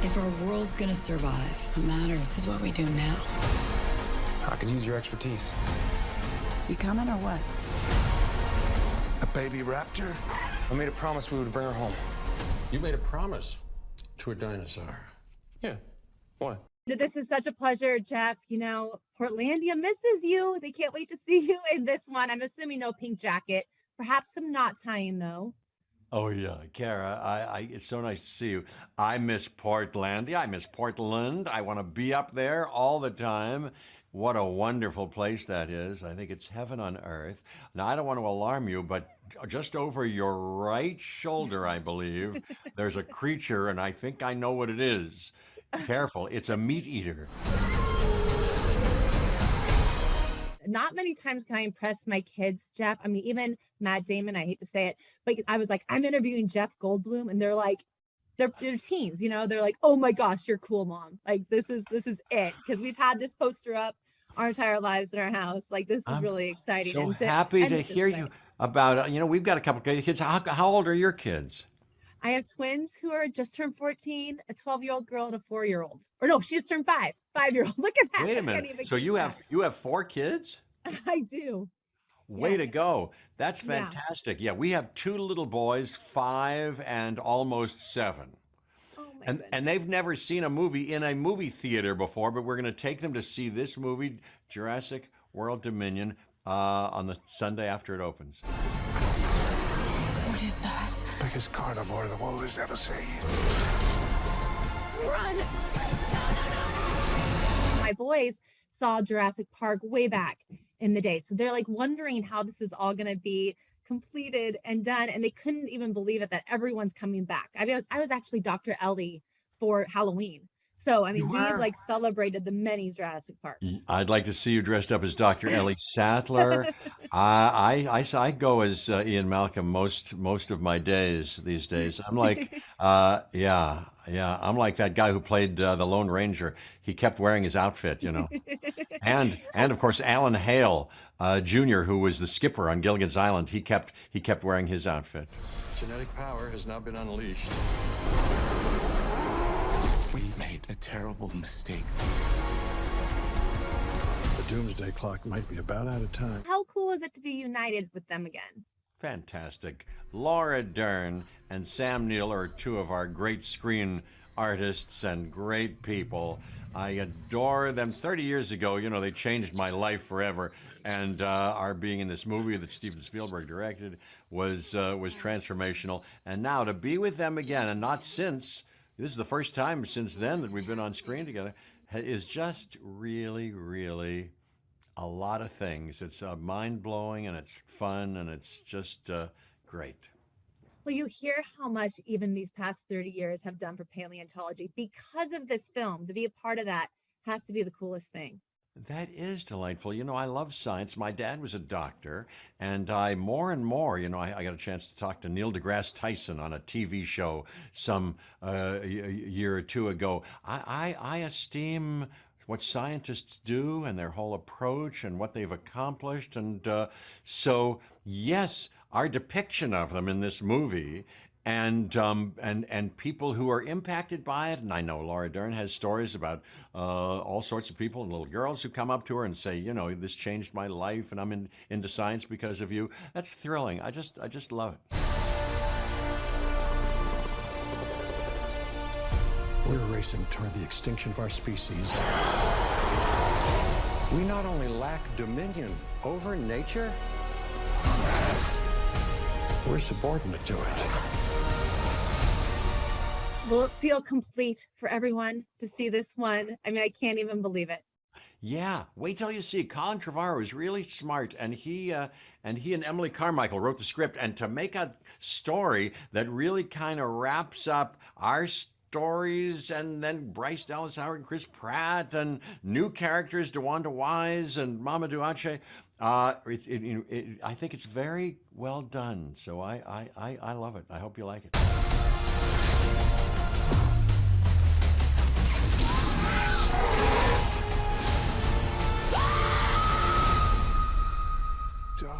If our world's gonna survive, what matters is what we do now. I could use your expertise. You coming or what? A baby raptor? I made a promise we would bring her home. You made a promise to a dinosaur. Yeah. What? This is such a pleasure, Jeff. You know, Portlandia misses you. They can't wait to see you in this one. I'm assuming no pink jacket. Perhaps some knot tying, though. Oh yeah, Kara, it's so nice to see you. I miss Portlandia. I miss Portland. I want to be up there all the time. What a wonderful place that is. I think it's heaven on earth. Now, I don't want to alarm you, but just over your right shoulder, I believe, there's a creature, and I think I know what it is. Careful, it's a meat eater. Not many times can I impress my kids, Jeff. I mean, even Matt Damon, I hate to say it, but I was like, I'm interviewing Jeff Goldblum, and they're like, they're teens, you know, they're like, oh my gosh, you're cool, mom. Like, this is it. Because we've had this poster up our entire lives in our house. Like, this is really exciting. So and happy to hear you about, we've got a couple of kids. How old are your kids? I have twins who are just turned 14, a 12-year-old girl and a 4-year-old. Or no, she just turned 5-year-old. Look at that. Wait a minute. So you have 4 kids? I do. Way to Yes. go. That's fantastic. Yeah, we have 2 little boys, 5 and almost 7. Oh my And goodness. they've never seen a movie in a movie theater before, but we're going to take them to see this movie, Jurassic World Dominion, on the Sunday after it opens. What is that? Biggest carnivore the world has ever seen. Run! My boys saw Jurassic Park way back in the day. So they're like wondering how this is all going to be completed and done. And they couldn't even believe it that everyone's coming back. I mean, I was actually Dr. Ellie for Halloween. So, I mean, we like celebrated the many Jurassic Parks. I'd like to see you dressed up as Dr. Ellie Sattler. I go as Ian Malcolm most of my days these days. I'm like, I'm like that guy who played the Lone Ranger. He kept wearing his outfit, and of course Alan Hale Jr., who was the skipper on Gilligan's Island. He kept wearing his outfit. Genetic power has now been unleashed. We made a terrible mistake. The doomsday clock might be about out of time. How cool is it to be united with them again? Fantastic. Laura Dern and Sam Neill are 2 of our great screen artists and great people. I adore them. 30 years ago, they changed my life forever. And our being in this movie that Steven Spielberg directed was transformational. And now to be with them again, and not since, this is the first time since then that we've been on screen together, is just really, really a lot of things. It's mind-blowing, and it's fun, and it's just great. Well, you hear how much even these past 30 years have done for paleontology because of this film. To be a part of that has to be the coolest thing. That is delightful. I love science. My dad was a doctor, and I more and more, I got a chance to talk to Neil deGrasse Tyson on a TV show some year or 2 ago. I esteem what scientists do and their whole approach and what they've accomplished. And so, yes, our depiction of them in this movie and people who are impacted by it. And I know Laura Dern has stories about all sorts of people and little girls who come up to her and say, this changed my life, and I'm into science because of you. That's thrilling. I just love it. We're racing toward the extinction of our species. We not only lack dominion over nature, We're subordinate to it. Will it feel complete for everyone to see this one? I mean, I can't even believe it. Yeah, wait till you see. Colin Trevorrow is really smart, and he and Emily Carmichael wrote the script. And to make a story that really kind of wraps up our stories, and then Bryce Dallas Howard, and Chris Pratt, and new characters, DeWanda Wise and Mamadou Ache, I think it's very well done. So I love it. I hope you like it.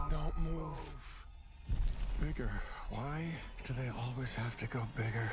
Don't move. Bigger. Why do they always have to go bigger?